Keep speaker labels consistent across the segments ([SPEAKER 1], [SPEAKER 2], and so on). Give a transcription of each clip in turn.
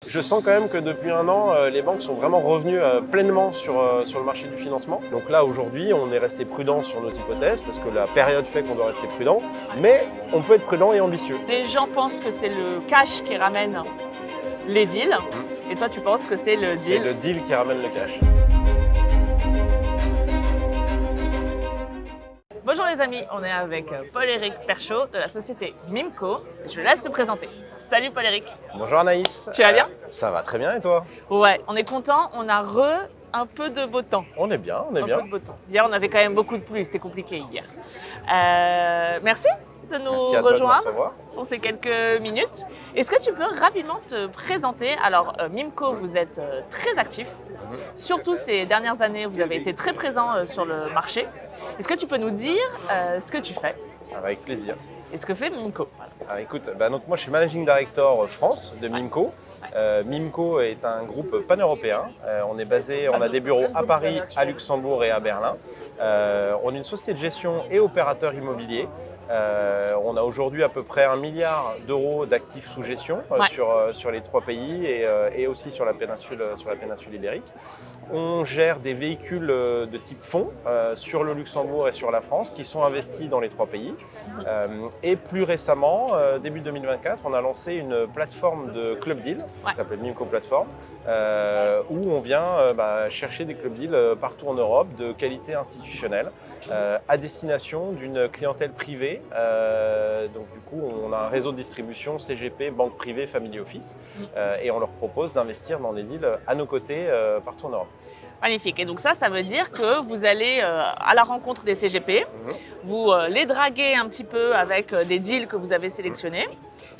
[SPEAKER 1] Je sens quand même que depuis un an, les banques sont vraiment revenues pleinement sur le marché du financement. Donc là, aujourd'hui, on est resté prudent sur nos hypothèses parce que la période fait qu'on doit rester prudent. Mais on peut être prudent et ambitieux.
[SPEAKER 2] Les gens pensent que c'est le cash qui ramène les deals. Et toi, tu penses que c'est le
[SPEAKER 1] C'est
[SPEAKER 2] deal.
[SPEAKER 1] le deal qui ramène le cash.
[SPEAKER 2] Bonjour les amis, on est avec Paul-Éric Perchaud de la société Mimco. Je le laisse se présenter. Salut Paul-Éric.
[SPEAKER 1] Bonjour Anaïs.
[SPEAKER 2] Tu vas bien?
[SPEAKER 1] Ça va très bien et toi?
[SPEAKER 2] Ouais, on est content, on a un peu de beau temps.
[SPEAKER 1] On est bien, on est
[SPEAKER 2] Un
[SPEAKER 1] bien.
[SPEAKER 2] peu de beau temps. Hier, on avait quand même beaucoup de pluie, c'était compliqué hier. Merci de nous
[SPEAKER 1] Merci à toi de me
[SPEAKER 2] rejoindre
[SPEAKER 1] recevoir.
[SPEAKER 2] pour ces quelques minutes. Est-ce que tu peux rapidement te présenter? Alors, Mimco, vous êtes très actif. Surtout ces dernières années, vous avez été très présent sur le marché. Est-ce que tu peux nous dire ce que tu fais
[SPEAKER 1] Avec plaisir.
[SPEAKER 2] et ce que fait Mimco? Voilà.
[SPEAKER 1] Alors, écoute, donc moi je suis Managing Director France de Mimco. Mimco est un groupe pan-européen. On a des bureaux à Paris, à Luxembourg et à Berlin. On est une société de gestion et opérateur immobilier. On a aujourd'hui à peu près 1 milliard d'euros d'actifs sous gestion sur les 3 pays et aussi sur la péninsule ibérique. On gère des véhicules de type fonds sur le Luxembourg et sur la France qui sont investis dans les 3 pays. Et plus récemment, début 2024, on a lancé une plateforme de club deal qui s'appelle Mimco Platform. Où on vient chercher des club deals partout en Europe de qualité institutionnelle à destination d'une clientèle privée. Donc du coup, on a un réseau de distribution CGP, banque privée, family office, et on leur propose d'investir dans des deals à nos côtés partout en Europe.
[SPEAKER 2] Magnifique. Et donc ça veut dire que vous allez à la rencontre des CGP, vous les draguez un petit peu avec des deals que vous avez sélectionnés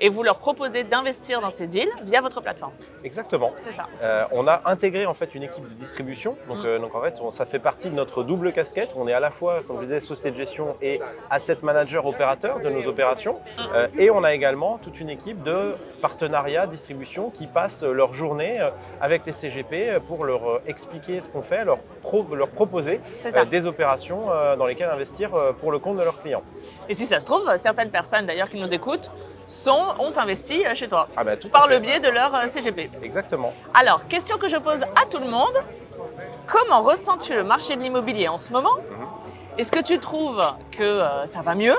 [SPEAKER 2] et vous leur proposez d'investir dans ces deals via votre plateforme.
[SPEAKER 1] Exactement.
[SPEAKER 2] C'est ça.
[SPEAKER 1] On a intégré en fait une équipe de distribution. Donc en fait, ça fait partie de notre double casquette. On est à la fois, comme je disais, société de gestion et asset manager opérateur de nos opérations. Et on a également toute une équipe de partenariat distribution qui passent leur journée avec les CGP pour leur expliquer ce qu'on fait, leur proposer des opérations dans lesquelles investir pour le compte de leurs clients.
[SPEAKER 2] Et si ça se trouve, certaines personnes d'ailleurs qui nous écoutent ont investi chez toi
[SPEAKER 1] Tout
[SPEAKER 2] par
[SPEAKER 1] à fait.
[SPEAKER 2] le biais de leur CGP.
[SPEAKER 1] Exactement.
[SPEAKER 2] Alors, question que je pose à tout le monde, comment ressens-tu le marché de l'immobilier en ce moment? Est-ce que tu trouves que ça va mieux,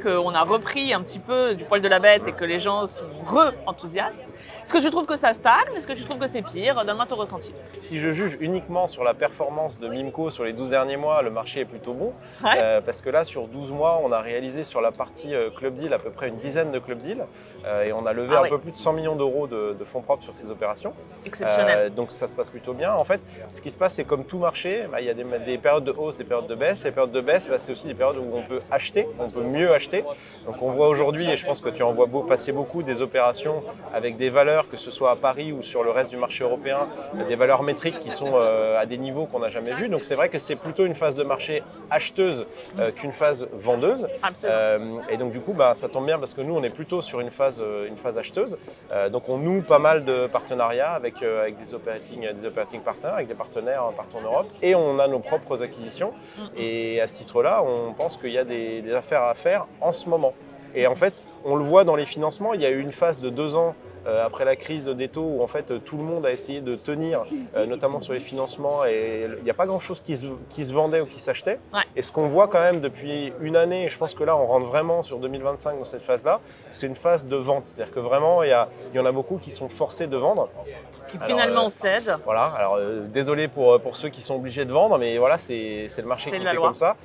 [SPEAKER 2] qu'on a repris un petit peu du poil de la bête et que les gens sont enthousiastes? Est-ce que tu trouves que ça stagne? Est-ce que tu trouves que c'est pire? Donne-moi ton ressenti.
[SPEAKER 1] Si je juge uniquement sur la performance de Mimco sur les 12 derniers mois, le marché est plutôt bon. Parce que là, sur 12 mois, on a réalisé sur la partie club deal à peu près une dizaine de club deals. Et on a levé un peu plus de 100 millions d'euros de fonds propres sur ces opérations.
[SPEAKER 2] Exceptionnel.
[SPEAKER 1] Donc ça se passe plutôt bien. En fait, ce qui se passe, c'est comme tout marché, il y a des périodes de hausse, des périodes de baisse. Les périodes de baisse, c'est aussi des périodes où on peut acheter, on peut mieux acheter. Donc on voit aujourd'hui, et je pense que tu en vois passer beaucoup, des opérations avec des valeurs, que ce soit à Paris ou sur le reste du marché européen, des valeurs métriques qui sont à des niveaux qu'on n'a jamais vus. Donc c'est vrai que c'est plutôt une phase de marché acheteuse qu'une phase vendeuse. Et donc du coup, ça tombe bien parce que nous, on est plutôt sur une phase acheteuse. Donc on noue pas mal de partenariats avec des operating partners, avec des partenaires partout en Europe. Et on a nos propres acquisitions. Et à ce titre-là, on pense qu'il y a des affaires à faire en ce moment. Et en fait, on le voit dans les financements, il y a eu une phase de 2 ans après la crise des taux où en fait tout le monde a essayé de tenir, notamment sur les financements, et il n'y a pas grand-chose qui se vendait ou qui s'achetait. Et ce qu'on voit quand même depuis une année, et je pense que là on rentre vraiment sur 2025 dans cette phase-là, c'est une phase de vente. C'est-à-dire que vraiment il y en a beaucoup qui sont forcés de vendre.
[SPEAKER 2] Qui finalement cèdent.
[SPEAKER 1] Voilà, alors désolé pour ceux qui sont obligés de vendre, mais voilà, c'est le marché qui fait comme ça.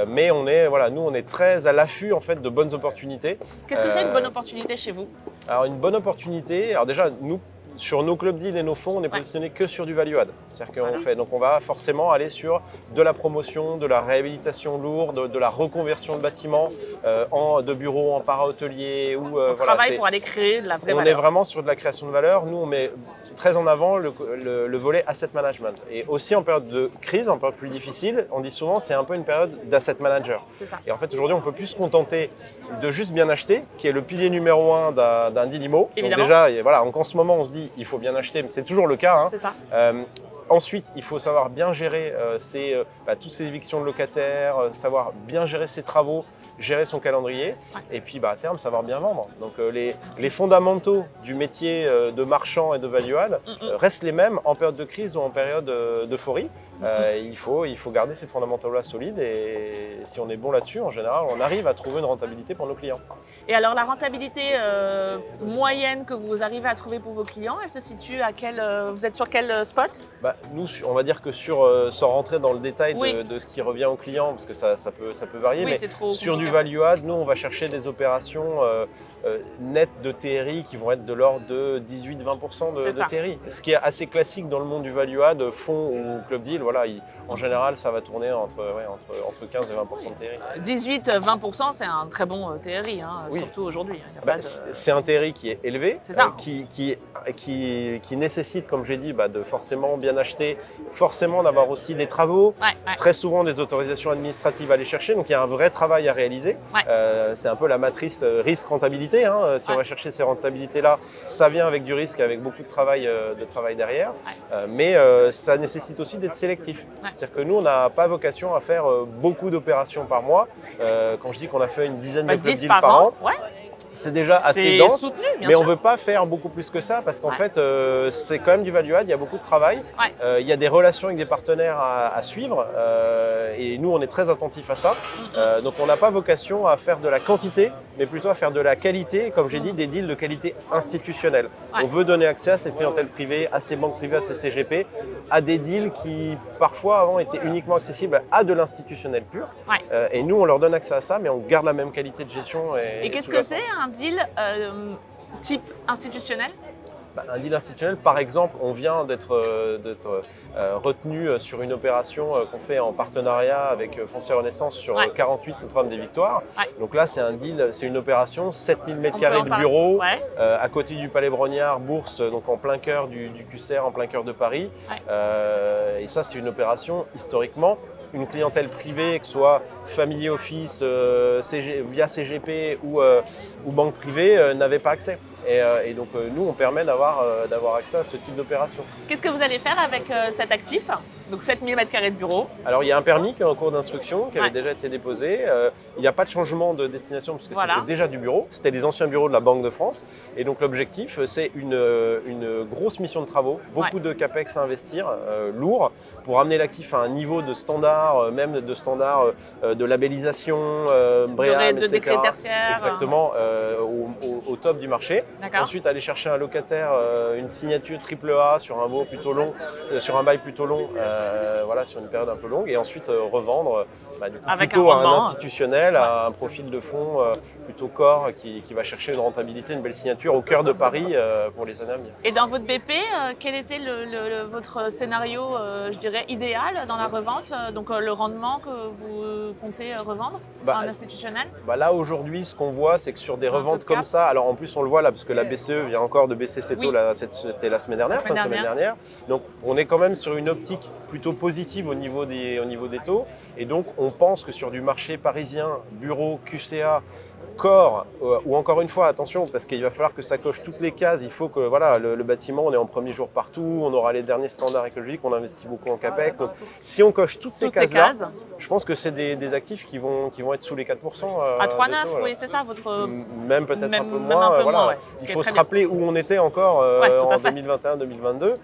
[SPEAKER 1] Mais nous on est très à l'affût en fait de bonnes opportunités.
[SPEAKER 2] Qu'est-ce que c'est une bonne opportunité chez vous?
[SPEAKER 1] Alors une bonne opportunité, alors déjà nous, sur nos club deals et nos fonds, on est positionné que sur du value add. C'est-à-dire qu'on va forcément aller sur de la promotion, de la réhabilitation lourde, de la reconversion de bâtiments de bureaux en para-hôtelier.
[SPEAKER 2] On travaille pour aller créer de la vraie valeur.
[SPEAKER 1] On est vraiment sur de la création de valeur. Nous, on met très en avant le volet asset management. Et aussi en période de crise, en période plus difficile, on dit souvent c'est un peu une période d'asset manager.
[SPEAKER 2] C'est ça.
[SPEAKER 1] Et en fait aujourd'hui on ne peut plus se contenter de juste bien acheter, qui est le pilier numéro 1 d'un deal IMO. Donc déjà, donc en ce moment on se dit il faut bien acheter, mais c'est toujours le cas.
[SPEAKER 2] C'est ça.
[SPEAKER 1] Ensuite, il faut savoir bien gérer toutes ces évictions de locataires, savoir bien gérer ses travaux, gérer son calendrier et puis à terme savoir bien vendre. Donc les fondamentaux du métier de marchand et de value add restent les mêmes en période de crise ou en période d'euphorie. Il faut garder ces fondamentaux-là solides et si on est bon là-dessus, en général, on arrive à trouver une rentabilité pour nos clients.
[SPEAKER 2] Et alors la rentabilité moyenne que vous arrivez à trouver pour vos clients, elle se situe à vous êtes sur quel spot?
[SPEAKER 1] Nous, on va dire que sans rentrer dans le détail de ce qui revient aux clients, parce que ça peut varier, mais sur du value add, nous on va chercher des opérations nettes de TRI qui vont être de l'ordre de 18-20% de TRI. Ce qui est assez classique dans le monde du value add, fonds ou club deal, voilà, en général ça va tourner entre 15 et 20% de TRI.
[SPEAKER 2] 18-20%, c'est un très bon TRI, surtout aujourd'hui.
[SPEAKER 1] C'est un TRI qui est élevé, qui nécessite, comme j'ai dit, de forcément bien acheter, forcément d'avoir aussi des travaux, très souvent des autorisations administratives à aller chercher, donc il y a un vrai travail à réaliser. C'est un peu la matrice risque-rentabilité. Si on va chercher ces rentabilités-là, ça vient avec du risque, avec beaucoup de travail derrière, mais ça nécessite aussi d'être sélectif. C'est-à-dire que nous, on n'a pas vocation à faire beaucoup d'opérations par mois. Quand je dis qu'on a fait une dizaine de club deals par an, c'est déjà assez dense,
[SPEAKER 2] soutenu,
[SPEAKER 1] mais on ne veut pas faire beaucoup plus que ça parce qu'en fait, c'est quand même du value add, il y a beaucoup de travail, il y a des relations avec des partenaires à suivre et nous, on est très attentifs à ça. Donc, on n'a pas vocation à faire de la quantité, mais plutôt à faire de la qualité, comme j'ai dit, des deals de qualité institutionnelle. On veut donner accès à cette clientèle privée, à ces banques privées, à ces CGP, à des deals qui, parfois, avant, étaient uniquement accessibles à de l'institutionnel pur. Et nous, on leur donne accès à ça, mais on garde la même qualité de gestion.
[SPEAKER 2] Et qu'est-ce que c'est un deal type institutionnel?
[SPEAKER 1] Un deal institutionnel, par exemple, on vient d'être retenu sur une opération qu'on fait en partenariat avec Foncière Renaissance sur 48 Notre-Dame des Victoires. Donc là, c'est un deal, c'est une opération, 7000 m² de bureau, à côté du Palais Brognard, Bourse, donc en plein cœur du QCR, en plein cœur de Paris. Et ça, c'est une opération, historiquement, une clientèle privée, que ce soit family office, via CGP ou banque privée, n'avait pas accès. Et donc nous, on permet d'avoir accès à ce type d'opération.
[SPEAKER 2] Qu'est-ce que vous allez faire avec cet actif? Donc 7000 m² de bureau.
[SPEAKER 1] Alors il y a un permis qui est en cours d'instruction, qui avait déjà été déposé. Il n'y a pas de changement de destination puisque c'était déjà du bureau. C'était les anciens bureaux de la Banque de France. Et donc l'objectif, c'est une grosse mission de travaux, beaucoup de capex à investir, lourd, pour amener l'actif à un niveau de standard, même de standard de labellisation, BREEAM,
[SPEAKER 2] de décret tertiaire.
[SPEAKER 1] Exactement, au top du marché. Ensuite, aller chercher un locataire, une signature AAA sur un bail plutôt long, sur une période un peu longue, et ensuite revendre plutôt à un institutionnel, à un profil de fonds plutôt core qui va chercher une rentabilité, une belle signature au cœur de Paris pour les années à venir.
[SPEAKER 2] Et dans votre BP, quel était votre scénario, je dirais, idéal dans la revente? Donc le rendement que vous comptez revendre à un institutionnel?
[SPEAKER 1] Là aujourd'hui, ce qu'on voit, c'est que sur des reventes comme ça, alors en plus on le voit là parce que la BCE vient encore de baisser ses taux, c'était la semaine dernière, fin de semaine dernière. Donc on est quand même sur une optique plutôt positive au niveau des taux, et donc on pense que sur du marché parisien, bureau, QCA, corps, ou encore une fois, attention, parce qu'il va falloir que ça coche toutes les cases. Il faut que le bâtiment, on est en premier jour partout, on aura les derniers standards écologiques, on investit beaucoup en capex. Donc, si on coche toutes ces cases-là, je pense que c'est des actifs qui vont être sous les 4%.
[SPEAKER 2] À 3,9, oui, c'est ça votre.
[SPEAKER 1] Même peut-être un peu moins. Il faut se rappeler où on était encore en 2021-2022.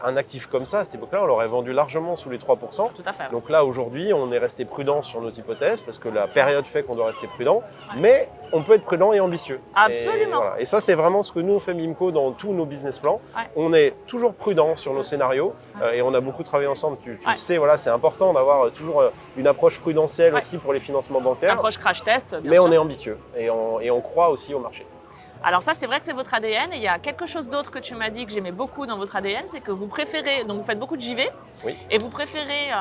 [SPEAKER 1] Un actif comme ça, à cette époque-là, on l'aurait vendu largement sous les 3%.
[SPEAKER 2] Tout à fait.
[SPEAKER 1] Donc là, aujourd'hui, on est resté prudent sur nos hypothèses parce que la période fait qu'on doit rester prudent. Mais on peut être prudent et ambitieux.
[SPEAKER 2] Absolument.
[SPEAKER 1] Et ça, c'est vraiment ce que nous, on fait Mimco dans tous nos business plans. On est toujours prudent sur nos scénarios et on a beaucoup travaillé ensemble. Tu le sais, c'est important d'avoir toujours une approche prudentielle aussi pour les financements bancaires.
[SPEAKER 2] Approche crash test, bien
[SPEAKER 1] Mais
[SPEAKER 2] sûr.
[SPEAKER 1] on est ambitieux et on croit aussi au marché.
[SPEAKER 2] Alors ça, c'est vrai que c'est votre ADN. Et il y a quelque chose d'autre que tu m'as dit que j'aimais beaucoup dans votre ADN, c'est que vous préférez, donc vous faites beaucoup de JV, et vous préférez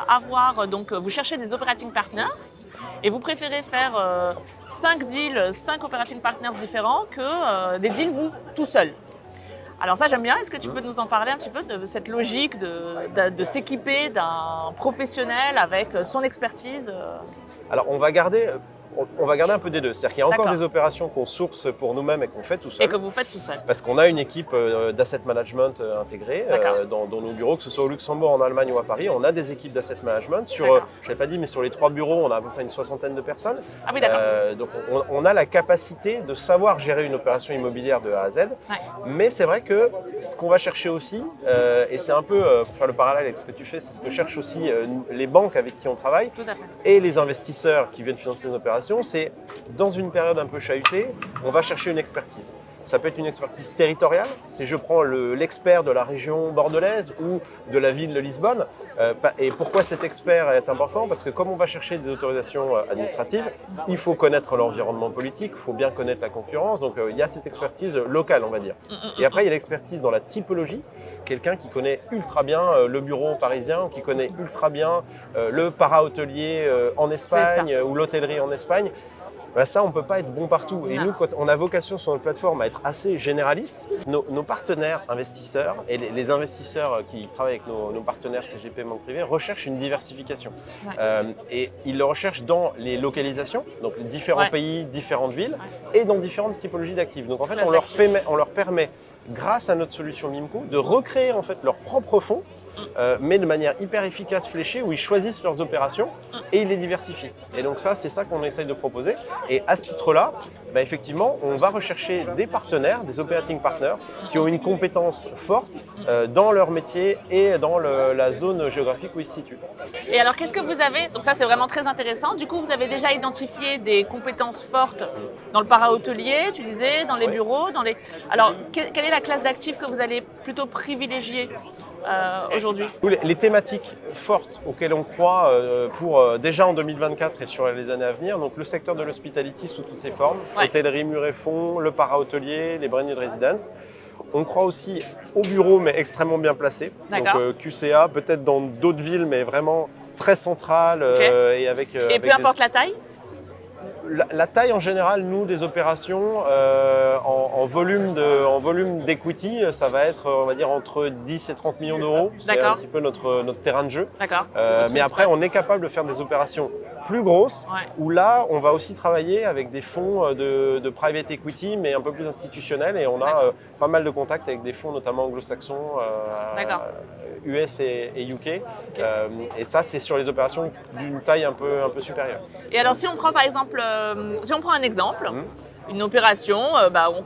[SPEAKER 2] vous cherchez des operating partners, et vous préférez faire 5 deals, 5 operating partners différents que des deals vous, tout seul. Alors ça, j'aime bien. Est-ce que tu peux nous en parler un petit peu de cette logique de s'équiper d'un professionnel avec son expertise?
[SPEAKER 1] Alors on va garder... on va garder un peu des deux. C'est-à-dire qu'il y a encore
[SPEAKER 2] D'accord.
[SPEAKER 1] des opérations qu'on source pour nous-mêmes et qu'on fait tout seul.
[SPEAKER 2] Et que vous faites tout seul.
[SPEAKER 1] Parce qu'on a une équipe d'asset management intégrée dans nos bureaux, que ce soit au Luxembourg, en Allemagne ou à Paris. On a des équipes d'asset management. Sur, je ne l'ai pas dit, mais sur les 3 bureaux, on a à peu près une 60aine de personnes.
[SPEAKER 2] Ah oui, d'accord.
[SPEAKER 1] Donc on a la capacité de savoir gérer une opération immobilière de A à Z.
[SPEAKER 2] Ouais.
[SPEAKER 1] Mais c'est vrai que ce qu'on va chercher aussi, et c'est un peu, pour faire le parallèle avec ce que tu fais, c'est ce que cherchent aussi les banques avec qui on travaille
[SPEAKER 2] Tout à fait.
[SPEAKER 1] et les investisseurs qui viennent financer une opération, c'est dans une période un peu chahutée, on va chercher une expertise. Ça peut être une expertise territoriale, c'est je prends l'expert de la région bordelaise ou de la ville de Lisbonne. Et pourquoi cet expert est important? Parce que comme on va chercher des autorisations administratives, il faut connaître l'environnement politique, il faut bien connaître la concurrence. Donc il y a cette expertise locale, on va dire. Et après, il y a l'expertise dans la typologie. Quelqu'un qui connaît ultra bien le bureau parisien, ou qui connaît ultra bien le para-hôtelier en Espagne ou l'hôtellerie en Espagne. Ben ça, on ne peut pas être bon partout. Et nous, quand on a vocation sur notre plateforme à être assez généraliste, nos partenaires investisseurs et les investisseurs qui travaillent avec nos partenaires CGP Banque Privée recherchent une diversification. Ouais. Et ils le recherchent dans les localisations, donc les différents pays, différentes villes, et dans différentes typologies d'actifs. Donc en fait, on leur permet, grâce à notre solution Mimco, de recréer en fait leurs propres fonds, mais de manière hyper efficace, fléchée, où ils choisissent leurs opérations et ils les diversifient. Et donc ça, c'est ça qu'on essaye de proposer. Et à ce titre-là, bah effectivement, on va rechercher des partenaires, des operating partners, qui ont une compétence forte dans leur métier et dans la zone géographique où ils se situent.
[SPEAKER 2] Et alors, qu'est-ce que vous avez? Donc ça, c'est vraiment très intéressant. Du coup, vous avez déjà identifié des compétences fortes dans le para-hôtelier, tu disais, dans les bureaux, dans les... Alors, quelle est la classe d'actifs que vous allez plutôt privilégier aujourd'hui?
[SPEAKER 1] Les thématiques fortes auxquelles on croit pour déjà en 2024 et sur les années à venir, donc le secteur de l'hospitality sous toutes ses formes, hôtellerie, mur et fond, le para-hôtelier, les brand new residence. On croit aussi au bureau, mais extrêmement bien placé. Donc QCA, peut-être dans d'autres villes, mais vraiment très centrale et avec.
[SPEAKER 2] Et peu importe la taille?
[SPEAKER 1] La taille en général, nous, des opérations en volume d'equity, ça va être, on va dire, entre 10 et 30 millions d'euros. C'est un petit peu notre terrain de jeu. Mais après, on est capable de faire des opérations plus grosses, où là, on va aussi travailler avec des fonds de private equity, mais un peu plus institutionnels. Et on a pas mal de contacts avec des fonds, notamment anglo-saxons, US et UK. Et ça, c'est sur les opérations d'une taille un peu supérieure.
[SPEAKER 2] Et alors, si on prend par exemple, si on prend un exemple, une opération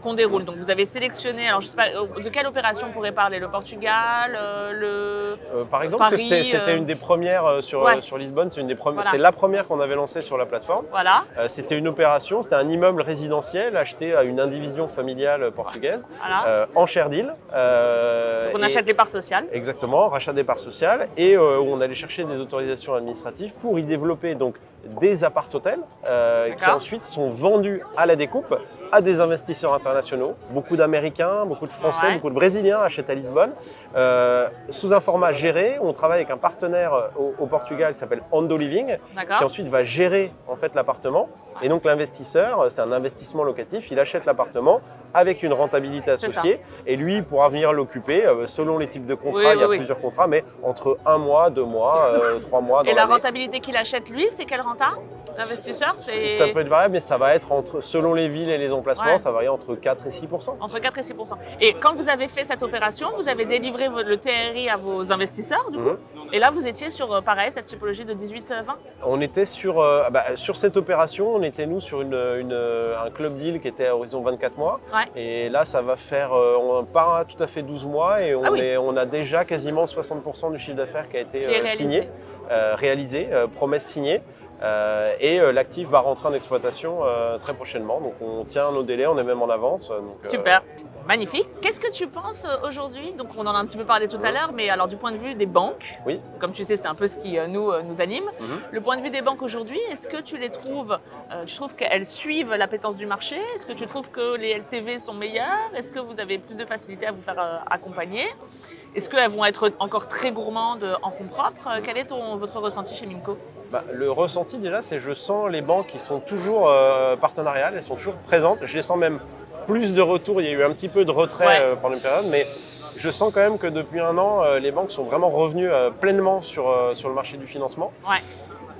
[SPEAKER 2] qu'on déroule. Donc, vous avez sélectionné, alors je sais pas, de quelle opération on pourrait parler? Le Portugal,
[SPEAKER 1] par exemple, Paris, c'était une des premières sur Lisbonne. C'est c'est la première qu'on avait lancée sur la plateforme.
[SPEAKER 2] Voilà.
[SPEAKER 1] C'était une opération, c'était un immeuble résidentiel acheté à une indivision familiale portugaise en Cher d'Île.
[SPEAKER 2] Donc, on achète des parts sociales.
[SPEAKER 1] Exactement, rachat des parts sociales et où on allait chercher des autorisations administratives pour y développer donc des appart-hôtels qui ensuite sont vendus à la découpe à des investisseurs internationaux. Beaucoup d'Américains, beaucoup de Français, beaucoup de Brésiliens achètent à Lisbonne. Sous un format géré, on travaille avec un partenaire au Portugal qui s'appelle Ando Living, qui ensuite va gérer en fait l'appartement. Et donc l'investisseur, c'est un investissement locatif, il achète l'appartement avec une rentabilité associée et lui il pourra venir l'occuper selon les types de contrats. Il y a plusieurs contrats, mais entre 1 mois, 2 mois, 3 mois.
[SPEAKER 2] Et la rentabilité qu'il achète lui, c'est quelle renta? L'investisseur,
[SPEAKER 1] ça peut être variable, mais ça va être selon les villes et les emplacements, ça varie entre 4 et 6%.
[SPEAKER 2] Entre 4 et 6%. Et quand vous avez fait cette opération, vous avez délivré le TRI à vos investisseurs, du coup. Et là, vous étiez sur, pareil, cette typologie de 18-20? On
[SPEAKER 1] était sur cette opération, on était nous sur un club deal qui était à horizon 24 mois. Et là, ça va faire, pas tout à fait 12 mois et on a déjà quasiment 60% du chiffre d'affaires qui a été signé, réalisé, promesse signée. Et l'actif va rentrer en exploitation très prochainement. Donc on tient nos délais, on est même en avance.
[SPEAKER 2] Super, magnifique. Qu'est-ce que tu penses aujourd'hui? Donc on en a un petit peu parlé tout à l'heure, mais alors du point de vue des banques, comme tu sais, c'est un peu ce qui nous anime. Le point de vue des banques aujourd'hui, est-ce que tu les trouves, tu trouves qu'elles suivent l'appétence du marché? Est-ce que tu trouves que les LTV sont meilleures? Est-ce que vous avez plus de facilité à vous faire accompagner? Est-ce qu'elles vont être encore très gourmandes en fonds propres? Quel est votre ressenti chez Mimco?
[SPEAKER 1] Le ressenti déjà, c'est que je sens les banques qui sont toujours partenariales, elles sont toujours présentes. Je les sens même plus de retour. Il y a eu un petit peu de retrait pendant une période, mais je sens quand même que depuis 1 an, les banques sont vraiment revenues pleinement sur le marché du financement.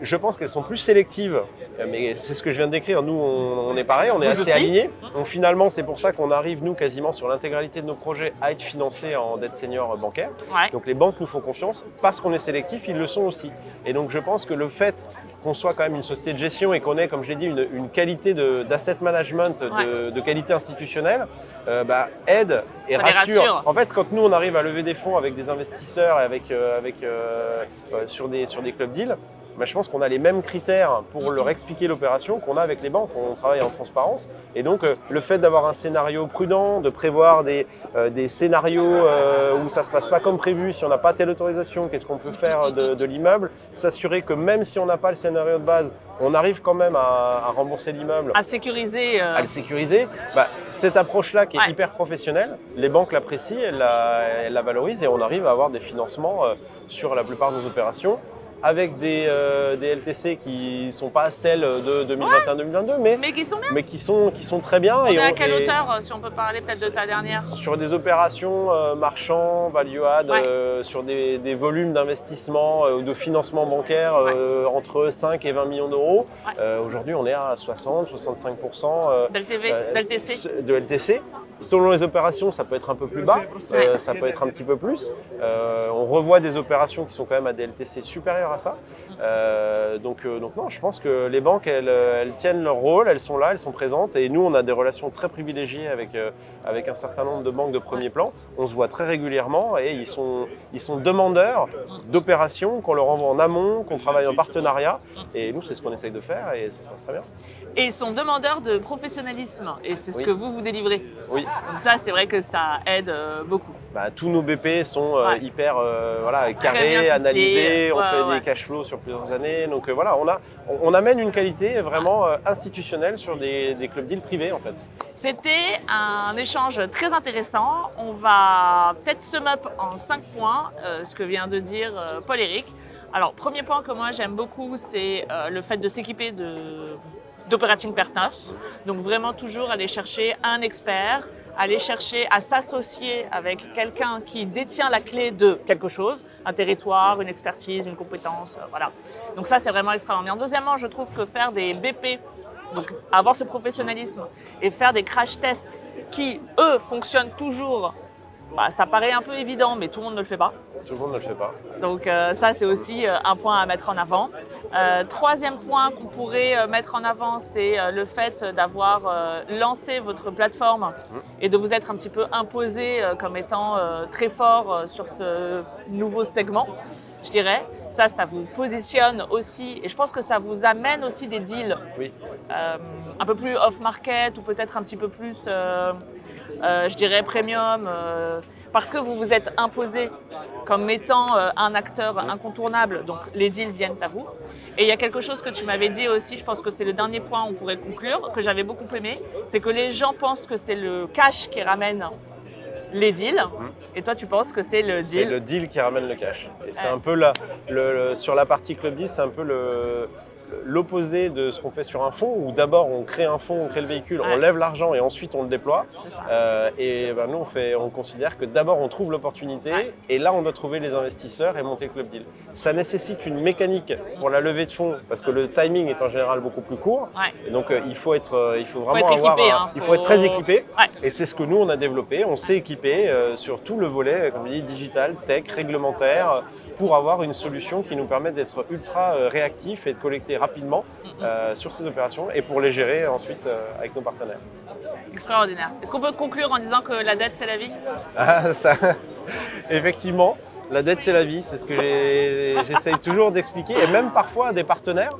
[SPEAKER 1] Je pense qu'elles sont plus sélectives, mais c'est ce que je viens de décrire. Nous, on est pareil, on est
[SPEAKER 2] Vous
[SPEAKER 1] assez
[SPEAKER 2] aussi.
[SPEAKER 1] alignés. Donc finalement, c'est pour ça qu'on arrive, nous, quasiment sur l'intégralité de nos projets à être financés en dette senior bancaire.
[SPEAKER 2] Ouais.
[SPEAKER 1] Donc les banques nous font confiance parce qu'on est sélectif, ils le sont aussi. Et donc je pense que le fait qu'on soit quand même une société de gestion et qu'on ait, comme je l'ai dit, une qualité d'asset management, de qualité institutionnelle, aide et
[SPEAKER 2] Ça les rassure.
[SPEAKER 1] En fait, quand nous on arrive à lever des fonds avec des investisseurs et sur des club deals, je pense qu'on a les mêmes critères pour leur expliquer l'opération qu'on a avec les banques. On travaille en transparence. Et donc, le fait d'avoir un scénario prudent, de prévoir des scénarios où ça ne se passe pas comme prévu, si on n'a pas telle autorisation, qu'est-ce qu'on peut faire de l'immeuble, s'assurer que même si on n'a pas le scénario de base, on arrive quand même à rembourser l'immeuble,
[SPEAKER 2] À sécuriser.
[SPEAKER 1] à le sécuriser. Cette approche-là qui est hyper professionnelle, les banques l'apprécient, elles la valorisent et on arrive à avoir des financements sur la plupart de nos opérations avec des LTC qui ne sont pas celles de 2021-2022,
[SPEAKER 2] Mais qui sont bien.
[SPEAKER 1] mais qui sont très bien.
[SPEAKER 2] On est à quelle hauteur, si on peut parler peut-être de ta dernière?
[SPEAKER 1] Sur des opérations marchands, value add, sur des volumes d'investissement ou de financement bancaire entre 5 et 20 millions d'euros. Aujourd'hui, on est à 60-65%
[SPEAKER 2] d'LTC.
[SPEAKER 1] de LTC. Selon les opérations, ça peut être un peu plus bas, ça peut être un petit peu plus. On revoit des opérations qui sont quand même à des LTC supérieurs à ça. Donc non, je pense que les banques, elles tiennent leur rôle, elles sont là, elles sont présentes. Et nous, on a des relations très privilégiées avec un certain nombre de banques de premier plan. On se voit très régulièrement et ils sont demandeurs d'opérations qu'on leur envoie en amont, qu'on travaille en partenariat. Et nous, c'est ce qu'on essaye de faire et ça se passe très bien.
[SPEAKER 2] Et ils sont demandeurs de professionnalisme. Et c'est ce que vous délivrez.
[SPEAKER 1] Oui.
[SPEAKER 2] Donc ça, c'est vrai que ça aide beaucoup.
[SPEAKER 1] Tous nos BP sont hyper
[SPEAKER 2] Très bien
[SPEAKER 1] carrés,
[SPEAKER 2] ficelés.
[SPEAKER 1] analysés, on fait
[SPEAKER 2] Ouais.
[SPEAKER 1] des cash flows sur plusieurs années. Donc on amène une qualité vraiment institutionnelle sur des club deals privés en fait.
[SPEAKER 2] C'était un échange très intéressant. On va peut-être sum up en 5 points, ce que vient de dire Paul-Éric. Alors, premier point que moi j'aime beaucoup, c'est le fait de s'équiper d'operating partners. Donc vraiment toujours aller chercher un expert, aller chercher à s'associer avec quelqu'un qui détient la clé de quelque chose, un territoire, une expertise, une compétence, voilà. Donc ça, c'est vraiment extraordinaire. Deuxièmement, je trouve que faire des BP, donc avoir ce professionnalisme et faire des crash tests qui, eux, fonctionnent toujours, ça paraît un peu évident, mais tout le monde ne le fait pas.
[SPEAKER 1] Tout le monde ne le fait pas.
[SPEAKER 2] Donc ça, c'est aussi un point à mettre en avant. Troisième point qu'on pourrait mettre en avant, c'est le fait d'avoir lancé votre plateforme et de vous être un petit peu imposé comme étant très fort sur ce nouveau segment, je dirais. Ça vous positionne aussi et je pense que ça vous amène aussi des deals un peu plus off-market ou peut-être un petit peu plus, je dirais, premium. Parce que vous vous êtes imposé comme étant un acteur incontournable, donc les deals viennent à vous. Et il y a quelque chose que tu m'avais dit aussi, je pense que c'est le dernier point où on pourrait conclure, que j'avais beaucoup aimé, c'est que les gens pensent que c'est le cash qui ramène les deals, et toi tu penses que c'est le deal.
[SPEAKER 1] C'est le deal qui ramène le cash. Et c'est un peu sur la partie club deal, c'est un peu l'opposé de ce qu'on fait sur un fonds, où d'abord on crée un fonds, on crée le véhicule, on lève l'argent et ensuite on le déploie. Nous on considère que d'abord on trouve l'opportunité et là on doit trouver les investisseurs et monter le club deal. Ça nécessite une mécanique pour la levée de fonds parce que le timing est en général beaucoup plus court. Et donc il faut vraiment être très équipé. Et c'est ce que nous on a développé. On s'est équipé sur tout le volet, comme je dis, digital, tech, réglementaire, pour avoir une solution qui nous permette d'être ultra réactif et de collecter rapidement sur ces opérations et pour les gérer ensuite avec nos partenaires.
[SPEAKER 2] Extraordinaire. Est-ce qu'on peut conclure en disant que la dette c'est la vie?
[SPEAKER 1] Effectivement, la dette c'est la vie, c'est ce que j'essaye toujours d'expliquer et même parfois à des partenaires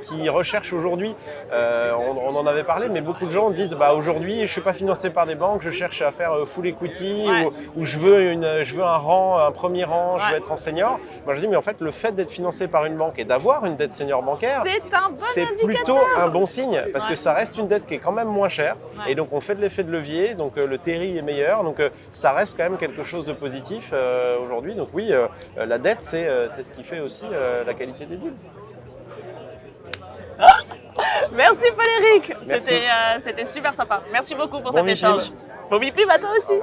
[SPEAKER 1] qui recherchent aujourd'hui, on en avait parlé, mais beaucoup de gens disent aujourd'hui je ne suis pas financé par des banques, je cherche à faire full equity ou je veux un rang, un premier rang, je veux être en senior. Moi je dis mais en fait le fait d'être financé par une banque et d'avoir une dette senior bancaire, c'est plutôt un bon signe parce que ça reste une dette qui est quand même moins chère et donc on fait de l'effet de levier, donc le TRI est meilleur, donc ça reste quand même quelque chose de positif aujourd'hui. Donc oui, la dette, c'est ce qui fait aussi la qualité des deals.
[SPEAKER 2] Merci Paul-Éric, c'était super sympa. Merci beaucoup pour cet échange. Bon bipim à toi aussi.